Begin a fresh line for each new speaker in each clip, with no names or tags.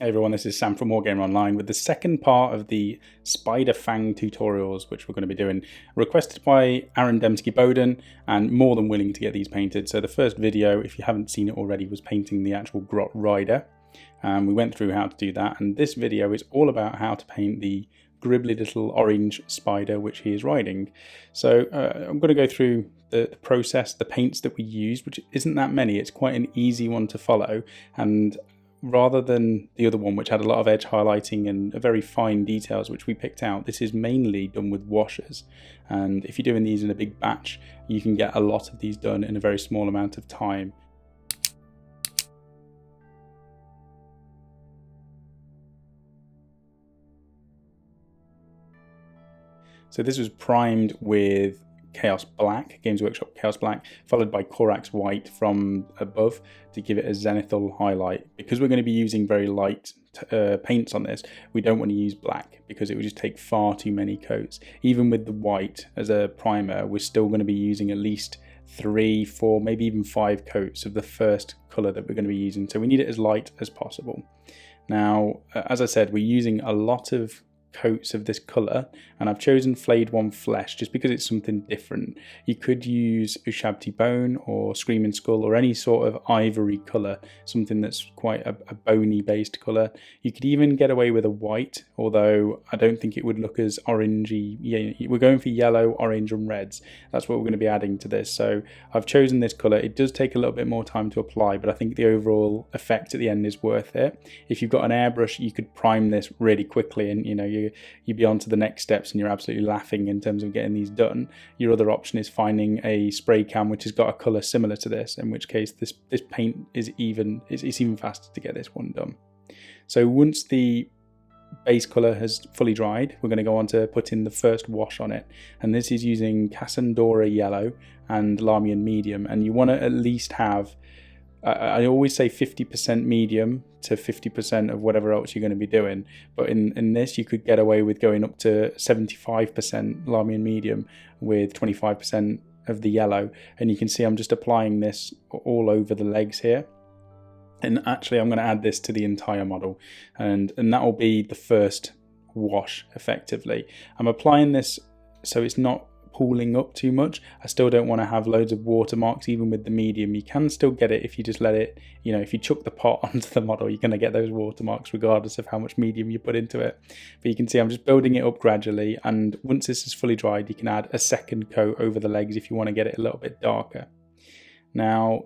Hey everyone, this is Sam from WargamerOnline with the second part of the Spiderfang tutorials, which we're going to be doing, requested by Aaron Dembski-Bowden, and more than willing to get these painted. So the first video, if you haven't seen it already, was painting the actual Grot rider. We went through how to do that, and this video is all about how to paint the gribbly little orange spider which he is riding. So I'm going to go through the process, the paints that we used, which isn't that many. It's quite an easy one to follow, and rather than the other one which had a lot of edge highlighting and very fine details which we picked out, this is mainly done with washers. And if you're doing these in a big batch, you can get a lot of these done in a very small amount of time. So this was primed with Chaos Black, Games Workshop Chaos Black, followed by Corax White from above to give it a zenithal highlight. Because we're going to be using very light paints on this, we don't want to use black because it would just take far too many coats. Even with the white as a primer, we're still going to be using at least 3, 4, maybe even 5 coats of the first colour that we're going to be using. So we need it as light as possible. Now, as I said, we're using a lot of coats of this colour, and I've chosen Flayed One Flesh just because it's something different. You could use Ushabti Bone or Screaming Skull or any sort of ivory colour, something that's quite a bony based colour. You could even get away with a white, although I don't think it would look as orangey. Yeah, we're going for yellow, orange and reds. That's what we're going to be adding to this. So I've chosen this colour. It does take a little bit more time to apply, but I think the overall effect at the end is worth it. If you've got an airbrush, you could prime this really quickly, and you'd be on to the next steps and you're absolutely laughing in terms of getting these done. Your other option is finding a spray can which has got a colour similar to this, in which case this paint is it's even faster to get this one done. So once the base colour has fully dried, we're going to go on to put in the first wash on it, and this is using Cassandora Yellow and Larmian Medium, and you want to at least have, I always say 50% medium to 50% of whatever else you're going to be doing. But in this, you could get away with going up to 75% Larmian Medium with 25% of the yellow. And you can see I'm just applying this all over the legs here. And actually, I'm going to add this to the entire model. And that will be the first wash, effectively. I'm applying this so it's not pooling up too much. I still don't want to have loads of watermarks. Even with the medium, you can still get it if you just let it, if you chuck the pot onto the model, you're going to get those watermarks regardless of how much medium you put into it. But you can see I'm just building it up gradually, and once this is fully dried, you can add a second coat over the legs if you want to get it a little bit darker. Now,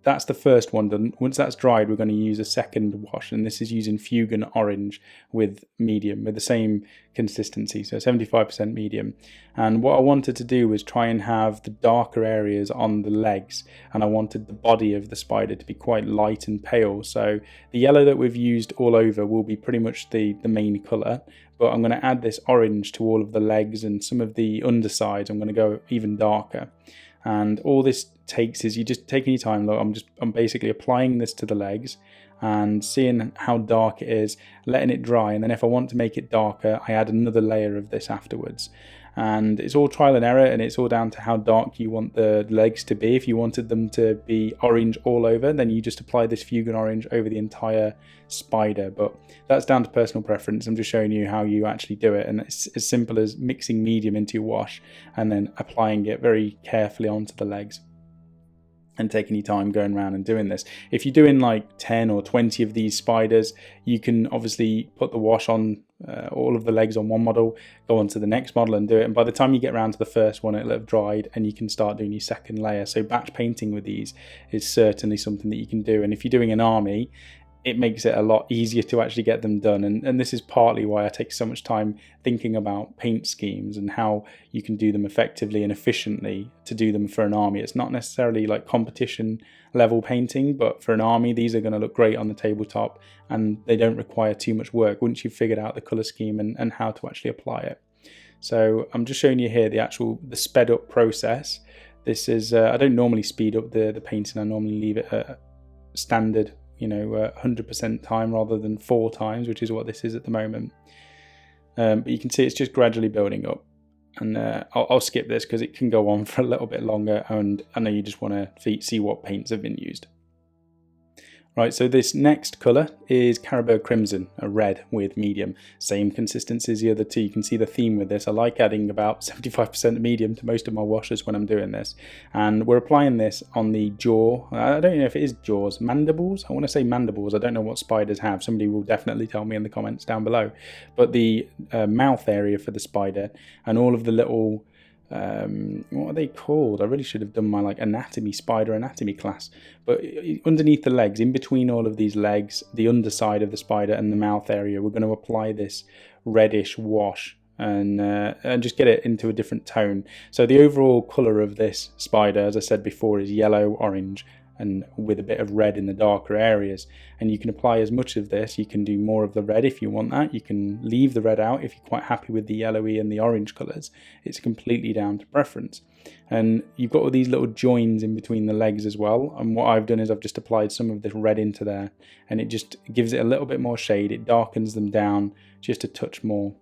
that's the first one done. Once that's dried, we're going to use a second wash, and this is using Fugan Orange with medium, with the same consistency, so 75% medium. And what I wanted to do was try and have the darker areas on the legs, and I wanted the body of the spider to be quite light and pale. So the yellow that we've used all over will be pretty much the main colour, but I'm going to add this orange to all of the legs and some of the undersides. I'm going to go even darker. And all this takes is you just taking your time. Look, I'm basically applying this to the legs and seeing how dark it is, letting it dry, and then if I want to make it darker, I add another layer of this afterwards. And it's all trial and error, and it's all down to how dark you want the legs to be. If you wanted them to be orange all over, then you just apply this Fugan Orange over the entire spider, but that's down to personal preference. I'm just showing you how you actually do it, and it's as simple as mixing medium into your wash and then applying it very carefully onto the legs and taking your time going around and doing this. If you're doing like 10 or 20 of these spiders, you can obviously put the wash on all of the legs on one model, go on to the next model and do it, and by the time you get around to the first one, it'll have dried and you can start doing your second layer. So batch painting with these is certainly something that you can do, and if you're doing an army, it makes it a lot easier to actually get them done. And this is partly why I take so much time thinking about paint schemes and how you can do them effectively and efficiently to do them for an army. It's not necessarily like competition level painting, but for an army, these are going to look great on the tabletop and they don't require too much work once you've figured out the colour scheme and how to actually apply it. So I'm just showing you here the sped up process. This is, I don't normally speed up the painting. I normally leave it at standard 100% time rather than 4 times, which is what this is at the moment. But you can see it's just gradually building up. And I'll skip this because it can go on for a little bit longer, and I know you just want to see what paints have been used. Right, so this next colour is Caribou Crimson, a red with medium. Same consistency as the other two. You can see the theme with this. I like adding about 75% medium to most of my washes when I'm doing this. And we're applying this on the jaw. I don't know if it is jaws. Mandibles? I want to say mandibles. I don't know what spiders have. Somebody will definitely tell me in the comments down below. But the mouth area for the spider and all of the little... what are they called? I really should have done my spider anatomy class. But underneath the legs, in between all of these legs, the underside of the spider and the mouth area, we're going to apply this reddish wash and just get it into a different tone. So the overall colour of this spider, as I said before, is yellow, orange, and with a bit of red in the darker areas. And you can apply as much of this. You can do more of the red if you want that. You can leave the red out if you're quite happy with the yellowy and the orange colours. It's completely down to preference. And you've got all these little joins in between the legs as well. And what I've done is I've just applied some of this red into there, and it just gives it a little bit more shade. It darkens them down just a touch more.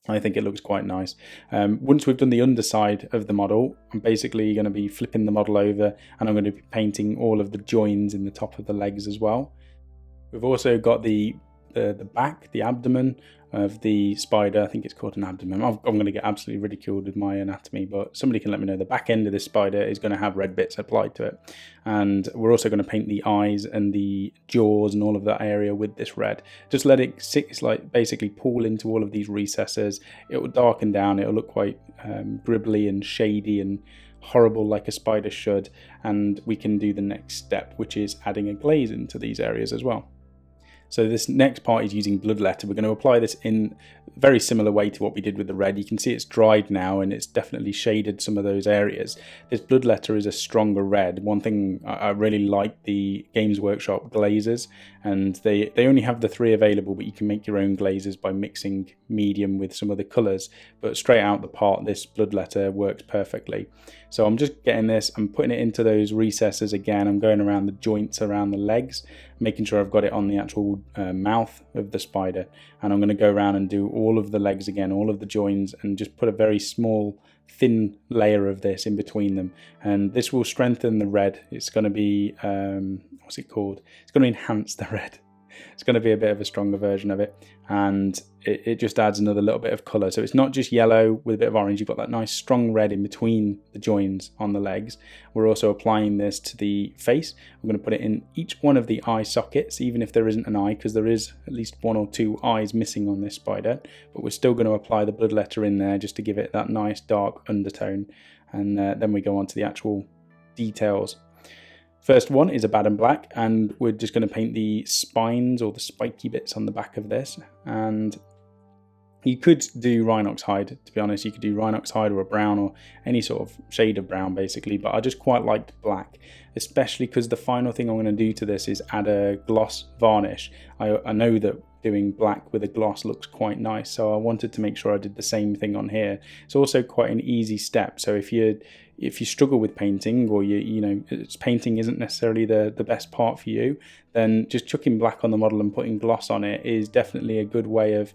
I think it looks quite nice. Once we've done the underside of the model, I'm basically going to be flipping the model over, and I'm going to be painting all of the joins in the top of the legs as well. We've also got the back, the abdomen of the spider. I think it's called an abdomen. I'm going to get absolutely ridiculed with my anatomy, but somebody can let me know. The back end of this spider is going to have red bits applied to it. And we're also going to paint the eyes and the jaws and all of that area with this red. Just let it basically pool into all of these recesses. It will darken down. It will look quite gribbly and shady and horrible like a spider should. And we can do the next step, which is adding a glaze into these areas as well. So this next part is using bloodletter. We're going to apply this in a very similar way to what we did with the red. You can see it's dried now and it's definitely shaded some of those areas. This bloodletter is a stronger red. One thing I really like the Games Workshop glazes, and they only have the 3 available, but you can make your own glazes by mixing medium with some of the colours. But straight out the part, this bloodletter works perfectly. So I'm just getting this, I'm putting it into those recesses again. I'm going around the joints around the legs, making sure I've got it on the actual mouth of the spider. And I'm going to go around and do all of the legs again, all of the joins, and just put a very small, thin layer of this in between them. And this will strengthen the red. It's going to be, what's it called? It's going to enhance the red. It's going to be a bit of a stronger version of it, and it just adds another little bit of colour. So it's not just yellow with a bit of orange. You've got that nice strong red in between the joins on the legs. We're also applying this to the face. We're going to put it in each one of the eye sockets, even if there isn't an eye, because there is at least 1 or 2 eyes missing on this spider. But we're still going to apply the bloodletter in there just to give it that nice dark undertone, and then we go on to the actual details. First one is a bad and black, and we're just going to paint the spines or the spiky bits on the back of this. And you could do Rhinox hide, to be honest. You could do Rhinox hide or a brown or any sort of shade of brown basically, but I just quite liked black, especially because the final thing I'm going to do to this is add a gloss varnish. I know that doing black with a gloss looks quite nice, so I wanted to make sure I did the same thing on here. It's also quite an easy step, so if you struggle with painting, or painting isn't necessarily the best part for you, then just chucking black on the model and putting gloss on it is definitely a good way of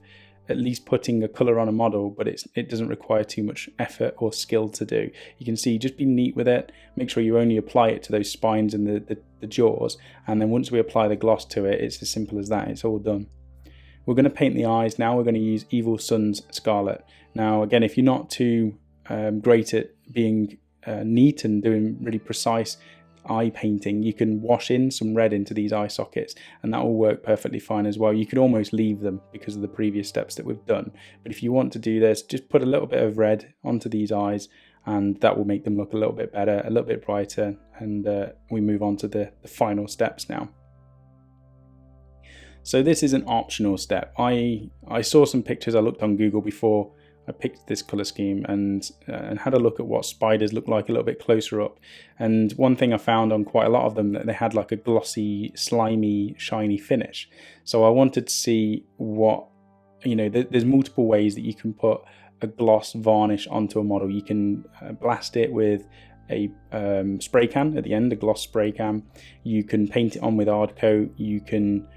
at least putting a colour on a model, but it doesn't require too much effort or skill to do. You can see, just be neat with it, make sure you only apply it to those spines and the jaws, and then once we apply the gloss to it, it's as simple as that. It's all done. We're going to paint the eyes now. We're going to use Evil Sun's Scarlet. Now again, if you're not too great at being neat and doing really precise eye painting, you can wash in some red into these eye sockets, and that will work perfectly fine as well. You could almost leave them because of the previous steps that we've done, but if you want to do this, just put a little bit of red onto these eyes, and that will make them look a little bit better, a little bit brighter, and we move on to the final steps now. So this is an optional step. I saw some pictures. I looked on Google before I picked this colour scheme and had a look at what spiders look like a little bit closer up. And one thing I found on quite a lot of them, that they had like a glossy, slimy, shiny finish. So I wanted to see what, there's multiple ways that you can put a gloss varnish onto a model. You can blast it with a spray can at the end, a gloss spray can. You can paint it on with hard coat. You can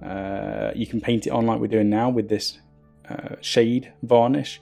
paint it on like we're doing now with this shade varnish.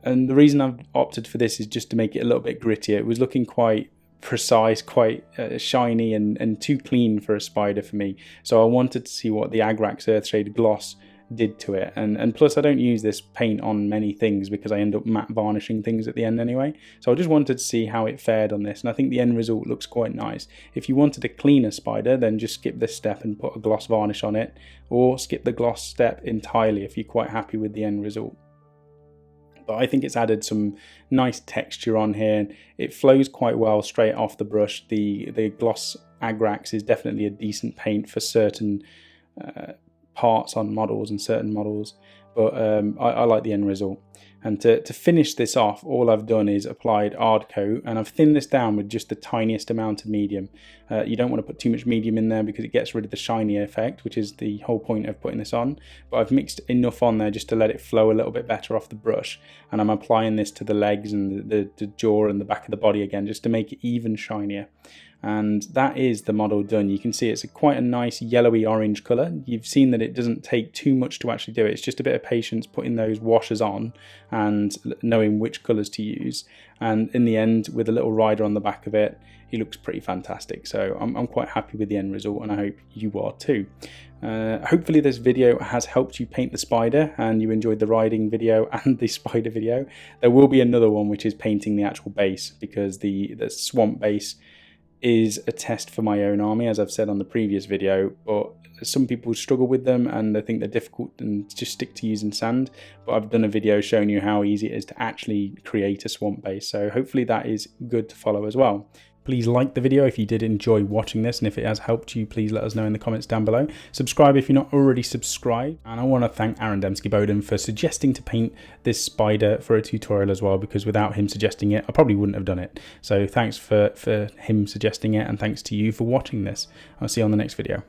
And the reason I've opted for this is just to make it a little bit grittier. It was looking quite precise, quite shiny and too clean for a spider for me. So I wanted to see what the Agrax Earthshade Gloss did to it, and plus I don't use this paint on many things because I end up matte varnishing things at the end anyway, so I just wanted to see how it fared on this, and I think the end result looks quite nice. If you wanted a cleaner spider, then just skip this step and put a gloss varnish on it, or skip the gloss step entirely if you're quite happy with the end result. But I think it's added some nice texture on here. It flows quite well straight off the brush. The gloss Agrax is definitely a decent paint for certain parts on models and certain models, but I like the end result. And to finish this off, all I've done is applied Ard Coat, and I've thinned this down with just the tiniest amount of medium. You don't want to put too much medium in there because it gets rid of the shiny effect, which is the whole point of putting this on. But I've mixed enough on there just to let it flow a little bit better off the brush, and I'm applying this to the legs and the jaw and the back of the body again, just to make it even shinier. And that is the model done. You can see it's quite a nice yellowy orange colour. You've seen that it doesn't take too much to actually do it. It's just a bit of patience putting those washes on and knowing which colours to use. And in the end, with a little rider on the back of it, he looks pretty fantastic. So I'm quite happy with the end result, and I hope you are too. Hopefully this video has helped you paint the spider and you enjoyed the riding video and the spider video. There will be another one which is painting the actual base, because the swamp base is a test for my own army, as I've said on the previous video, but some people struggle with them and they think they're difficult and just stick to using sand. But I've done a video showing you how easy it is to actually create a swamp base, so hopefully that is good to follow as well. Please like the video if you did enjoy watching this, and if it has helped you, please let us know in the comments down below. Subscribe if you're not already subscribed, and I want to thank Aaron Dembski-Bowden for suggesting to paint this spider for a tutorial as well, because without him suggesting it, I probably wouldn't have done it. So thanks for him suggesting it, and thanks to you for watching this. I'll see you on the next video.